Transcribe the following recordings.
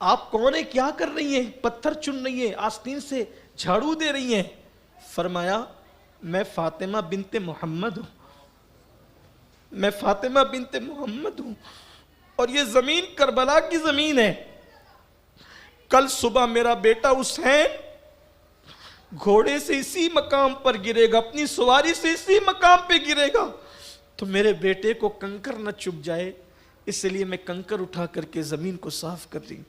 آپ کون ہیں, کیا کر رہی ہیں؟ پتھر چن رہی ہیں, آستین سے جھاڑو دے رہی ہیں. فرمایا میں فاطمہ بنت محمد ہوں, میں فاطمہ بنت محمد ہوں, اور یہ زمین کربلا کی زمین ہے. کل صبح میرا بیٹا حسین گھوڑے سے اسی مقام پر گرے گا, اپنی سواری سے اسی مقام پہ گرے گا, تو میرے بیٹے کو کنکر نہ چبھ جائے, اس لیے میں کنکر اٹھا کر کے زمین کو صاف کر رہی ہوں.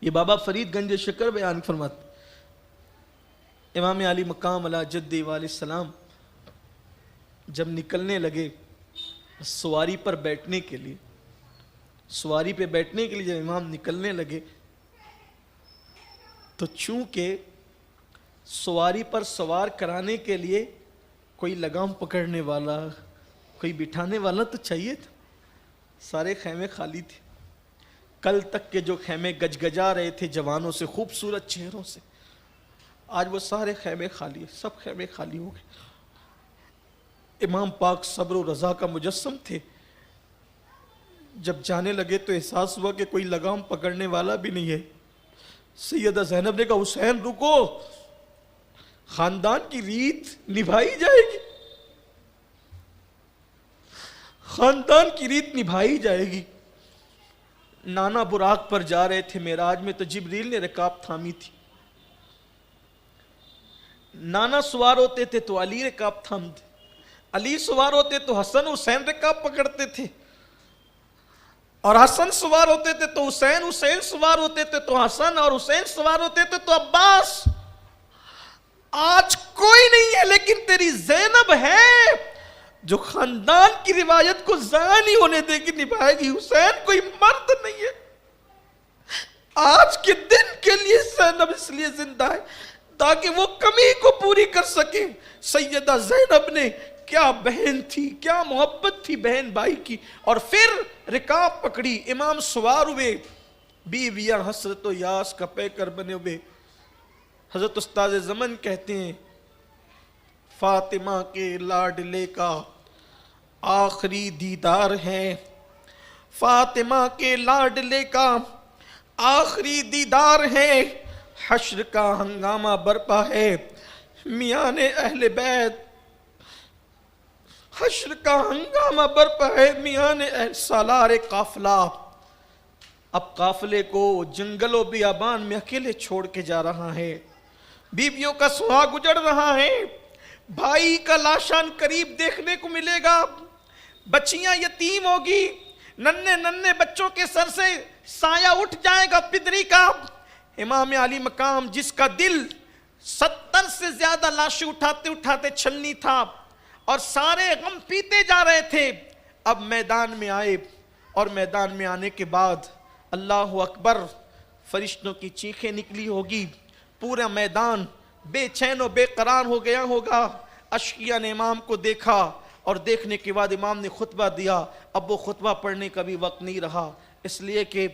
یہ بابا فرید گنج شکر بیان فرماتے. امام علی مقام علی جد علیہ السلام جب نکلنے لگے سواری پر بیٹھنے کے لیے, سواری پہ بیٹھنے کے لیے جب امام نکلنے لگے, تو چونکہ سواری پر سوار کرانے کے لیے کوئی لگام پکڑنے والا, کوئی بٹھانے والا تو چاہیے تھا. سارے خیمے خالی تھے. کل تک کے جو خیمے گجگجا رہے تھے جوانوں سے, خوبصورت چہروں سے, آج وہ سارے خیمے خالی ہیں, سب خیمے خالی ہو گئے. امام پاک صبر و رضا کا مجسم تھے. جب جانے لگے تو احساس ہوا کہ کوئی لگام پکڑنے والا بھی نہیں ہے. سیدہ زینب نے کہا حسین رکو, خاندان کی ریت نبھائی جائے گی, خاندان کی ریت نبھائی جائے گی. نانا براق پر جا رہے تھے معراج میں, تو جبریل نے رکاب تھامی تھی. نانا سوار ہوتے تھے تو علی رکاب تھامتے, علی سوار ہوتے تو حسن حسین رکاب پکڑتے تھے, اور حسن سوار ہوتے تھے تو حسین, حسین سوار ہوتے تھے تو حسن, اور حسین سوار ہوتے تھے تو عباس. آج کوئی نہیں ہے لیکن تیری زینب ہے جو خاندان کی روایت کو ضائع نہیں ہونے دے گی, نبھائے گی. حسین کوئی مرد نہیں ہے, آج کے دن کے لیے زینب اس لیے زندہ ہے تاکہ وہ کمی کو پوری کر سکیں. سیدہ زینب نے کیا بہن تھی, کیا محبت تھی بہن بھائی کی. اور پھر رکاب پکڑی, امام سوار ہوئے, بیویاں حسرت و یاس کا پیکر بنے ہوئے. حضرت استاد زمن کہتے ہیں فاطمہ کے لاڈلے کا آخری دیدار ہے, فاطمہ کے لاڈلے کا آخری دیدار ہے. حشر کا ہنگامہ برپا ہے میان اہل بیت, حشر کا ہنگامہ برپا ہے میان اہل سالار قافلہ. اب قافلے کو جنگل و بیابان میں اکیلے چھوڑ کے جا رہا ہے, بیویوں کا سہاگ اجڑ رہا ہے, بھائی کا لاشان قریب دیکھنے کو ملے گا, بچیاں یتیم ہوگی, ننھے ننھے بچوں کے سر سے سایہ اٹھ جائے گا پدری کا. امام علی مقام جس کا دل 70 سے زیادہ لاشیں اٹھاتے اٹھاتے چھلنی تھا اور سارے غم پیتے جا رہے تھے, اب میدان میں آئے, اور میدان میں آنے کے بعد اللہ اکبر, فرشتوں کی چیخیں نکلی ہوگی, پورا میدان بے چین و بے قرار ہو گیا ہوگا. اشقیاء نے امام کو دیکھا, اور دیکھنے کے بعد امام نے خطبہ دیا. اب وہ خطبہ پڑھنے کا بھی وقت نہیں رہا, اس لیے کہ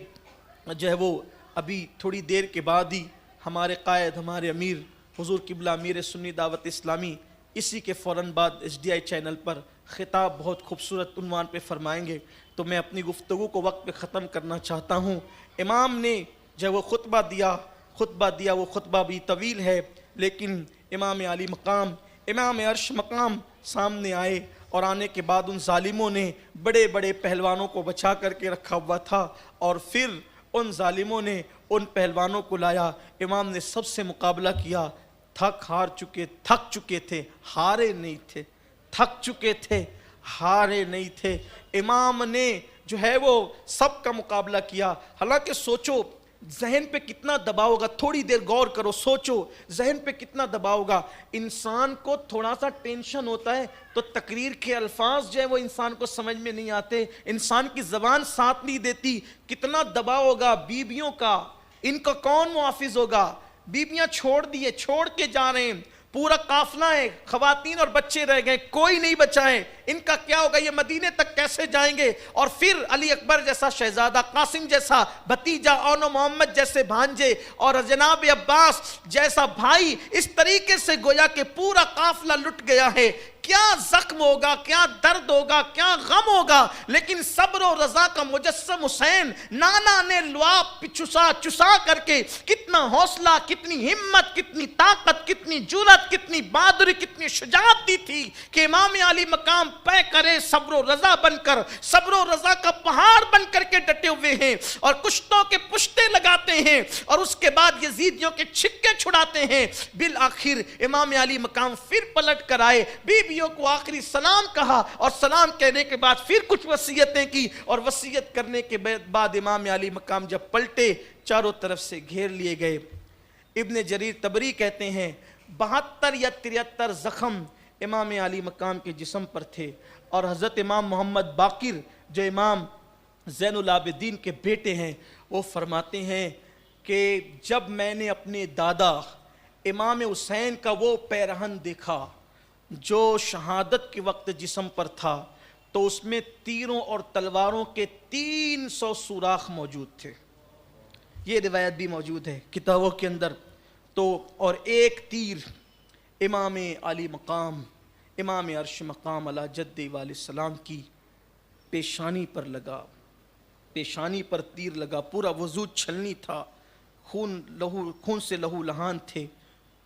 جو ہے وہ ابھی تھوڑی دیر کے بعد ہی ہمارے قائد, ہمارے امیر حضور قبلہ امیر سنی دعوت اسلامی, اسی کے فوراً بعد HDI چینل پر خطاب بہت خوبصورت عنوان پہ فرمائیں گے. تو میں اپنی گفتگو کو وقت پہ ختم کرنا چاہتا ہوں. امام نے جب وہ خطبہ دیا وہ خطبہ بھی طویل ہے, لیکن امام علی مقام, امام عرش مقام سامنے آئے, اور آنے کے بعد ان ظالموں نے بڑے بڑے پہلوانوں کو بچا کر کے رکھا ہوا تھا, اور پھر ان ظالموں نے ان پہلوانوں کو لایا. امام نے سب سے مقابلہ کیا, تھک چکے تھے, ہارے نہیں تھے, تھک چکے تھے, ہارے نہیں تھے. امام نے جو ہے وہ سب کا مقابلہ کیا. حالانکہ سوچو ذہن پہ کتنا دباؤ ہوگا, تھوڑی دیر غور کرو, سوچو ذہن پہ کتنا دباؤ ہوگا. انسان کو تھوڑا سا ٹینشن ہوتا ہے تو تقریر کے الفاظ جو ہے وہ انسان کو سمجھ میں نہیں آتے, انسان کی زبان ساتھ نہیں دیتی. کتنا دباؤ ہوگا بیویوں کا, ان کا کون محافظ ہوگا. بیویاں چھوڑ کے جا رہے ہیں, پورا قافلہ ہے, خواتین اور بچے رہ گئے, کوئی نہیں بچا ہے. ان کا کیا ہوگا, یہ مدینے تک کیسے جائیں گے؟ اور پھر علی اکبر جیسا شہزادہ, قاسم جیسا بھتیجا, اون محمد جیسے بھانجے, اور جناب عباس جیسا بھائی, اس طریقے سے گویا کہ پورا قافلہ لٹ گیا ہے. کیا زخم ہوگا، کیا درد ہوگا، کیا غم ہوگا، لیکن صبر و رضا کا مجسم حسین نانا نے لعاب چسا کر کے کتنا حوصلہ، کتنی ہمت، کتنی طاقت، کتنی جرأت، کتنی بہادری، کتنی شجاعت دی تھی کہ امام علی مقام پے کرے صبر و رضا بن کر، صبر و رضا کا پہاڑ بن کر کے ڈٹے ہوئے ہیں اور کشتوں کے پشتے لگاتے ہیں اور اس کے بعد یزیدیوں کے چھکے چھڑاتے ہیں۔ بالآخر امام علی مقام پھر پلٹ کر آئے، بیویوں کو آخری سلام کہا اور سلام کہنے کے بعد پھر کچھ وصیتیں کی، اور وصیت کرنے کے بعد امام علی مقام جب پلٹے چاروں طرف سے گھیر لیے گئے۔ ابن جریر طبری کہتے ہیں 72 یا 73 زخم امام علی مقام کے جسم پر تھے، اور حضرت امام محمد باقر جو امام زین العابدین کے بیٹے ہیں وہ فرماتے ہیں کہ جب میں نے اپنے دادا امام حسین کا وہ پیرہن دیکھا جو شہادت کے وقت جسم پر تھا تو اس میں تیروں اور تلواروں کے 300 سوراخ موجود تھے۔ یہ روایت بھی موجود ہے کتابوں کے اندر۔ تو اور ایک تیر امام علی مقام، امام عرش مقام علی جد علیہ السلام کی پیشانی پر لگا، پیشانی پر تیر لگا، پورا وجود چھلنی تھا، خون سے لہو لہان تھے،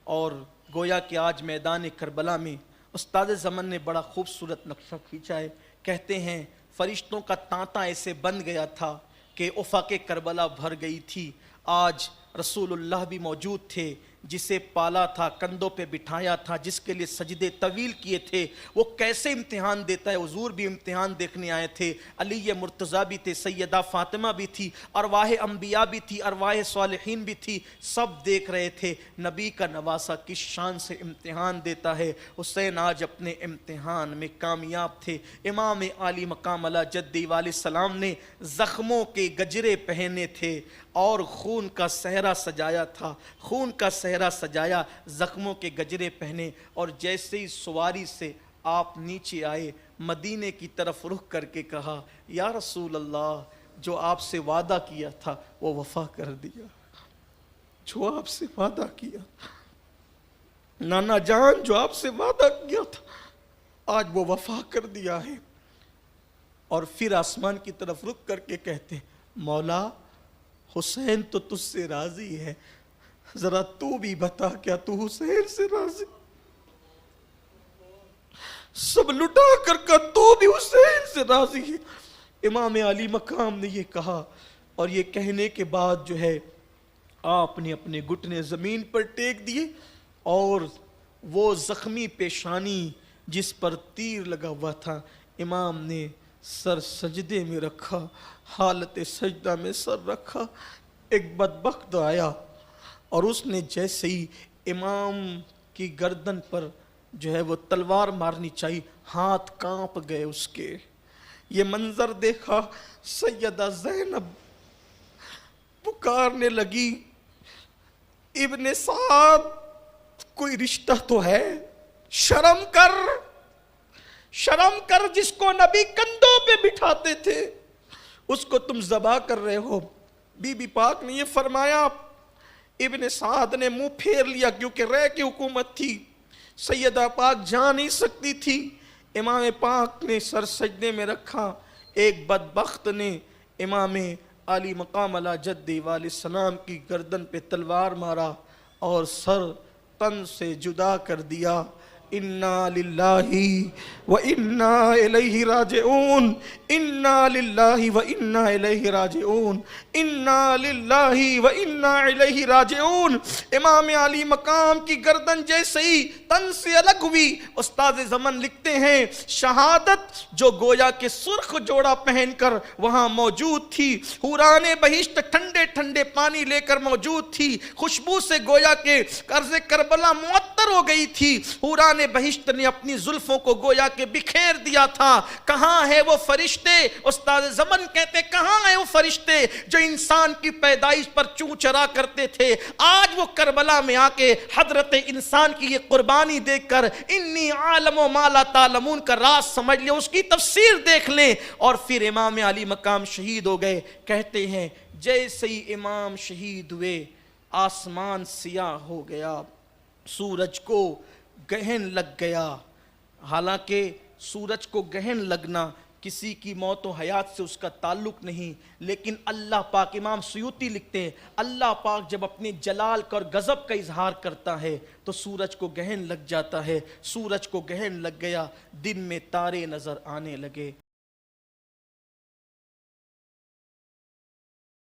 اور گویا کہ آج میدان کربلا میں استاد زمن نے بڑا خوبصورت نقشہ کھینچا ہے۔ کہتے ہیں فرشتوں کا تانتا ایسے بند گیا تھا کہ افق کربلا بھر گئی تھی۔ آج رسول اللہ بھی موجود تھے، جسے پالا تھا، کندھوں پہ بٹھایا تھا، جس کے لیے سجدے طویل کیے تھے، وہ کیسے امتحان دیتا ہے۔ حضور بھی امتحان دیکھنے آئے تھے، علی مرتضیٰ بھی تھے، سیدہ فاطمہ بھی تھی، ارواح انبیاء بھی تھی، ارواح صالحین بھی تھی، سب دیکھ رہے تھے نبی کا نواسہ کس شان سے امتحان دیتا ہے۔ حسین آج اپنے امتحان میں کامیاب تھے۔ امام علی مقام علی جد علیہ السلام نے زخموں کے گجرے پہنے تھے اور خون کا صحرا سجایا تھا، خون کا صحرا سجایا، زخموں کے گجرے پہنے، اور جیسے ہی سواری سے آپ نیچے آئے مدینے کی طرف رخ کر کے کہا یا رسول اللہ، جو آپ سے وعدہ کیا تھا وہ وفا کر دیا، جو آپ سے وعدہ کیا، نانا جان جو آپ سے وعدہ کیا تھا آج وہ وفا کر دیا ہے۔ اور پھر آسمان کی طرف رخ کر کے کہتے مولا حسین تو تجھ سے راضی ہے، ذرا تو بھی بتا کیا تو حسین سے راضی؟ سب لٹا کر تو بھی حسین سے راضی ہے۔ امام علی مقام نے یہ کہا، اور یہ کہنے کے بعد جو ہے آپ نے اپنے گھٹنے زمین پر ٹیک دیے، اور وہ زخمی پیشانی جس پر تیر لگا ہوا تھا امام نے سر سجدے میں رکھا، حالت سجدہ میں سر رکھا۔ ایک بدبخت آیا اور اس نے جیسے ہی امام کی گردن پر جو ہے وہ تلوار مارنی چاہیے، ہاتھ کانپ گئے اس کے۔ یہ منظر دیکھا، سیدہ زینب پکارنے لگی ابن سعد کوئی رشتہ تو ہے، شرم کر، شرم کر، جس کو نبی کندھوں پہ بٹھاتے تھے اس کو تم ذبح کر رہے ہو۔ بی بی پاک نے یہ فرمایا، ابن سعد نے منہ پھیر لیا کیونکہ رہ کی حکومت تھی، سیدہ پاک جا نہیں سکتی تھی۔ امام پاک نے سر سجدے میں رکھا، ایک بدبخت نے امام علی مقام علی جد علیہ السلام کی گردن پہ تلوار مارا اور سر تن سے جدا کر دیا۔ انا للہ و انا الیہ راجعون، انا للہ و انا الیہ راجعون، انا للہ و انا الیہ راجعون۔ امام علی مقام کی گردن جیسے ہی تن سے الگ ہوئی، استاد زمن لکھتے ہیں شہادت جو گویا کے سرخ جوڑا پہن کر وہاں موجود تھی، حوران بہشت ٹھنڈے ٹھنڈے پانی لے کر موجود تھی، خوشبو سے گویا کے عرض کربلا معطر ہو گئی تھی۔ حوران بہشت نے اپنی زلفوں کو گویا کے بکھیر دیا تھا۔ کہاں ہے وہ فرشتے؟ استاد زمن کہتے کہاں ہے وہ فرشتے جو انسان کی پیدائش پر چوں چرا کرتے تھے؟ آج وہ کربلا میں آ کے حضرت انسان کی یہ قربانی دیکھ کر انی عالم و ما لا تعلمون کا راز سمجھ لیں، اس کی تفسیر دیکھ لیں۔ اور پھر امام علی مقام شہید ہو گئے۔ کہتے ہیں جیسے ہی امام شہید ہوئے آسمان سیاہ ہو گیا، سورج کو گہن لگ گیا، حالانکہ سورج کو گرہن لگنا کسی کی موت و حیات سے اس کا تعلق نہیں، لیکن اللہ پاک، امام سیوطی لکھتے ہیں، اللہ پاک جب اپنے جلال کا اور غضب کا اظہار کرتا ہے تو سورج کو گرہن لگ جاتا ہے. سورج کو گرہن لگ گیا، دن میں تارے نظر آنے لگے.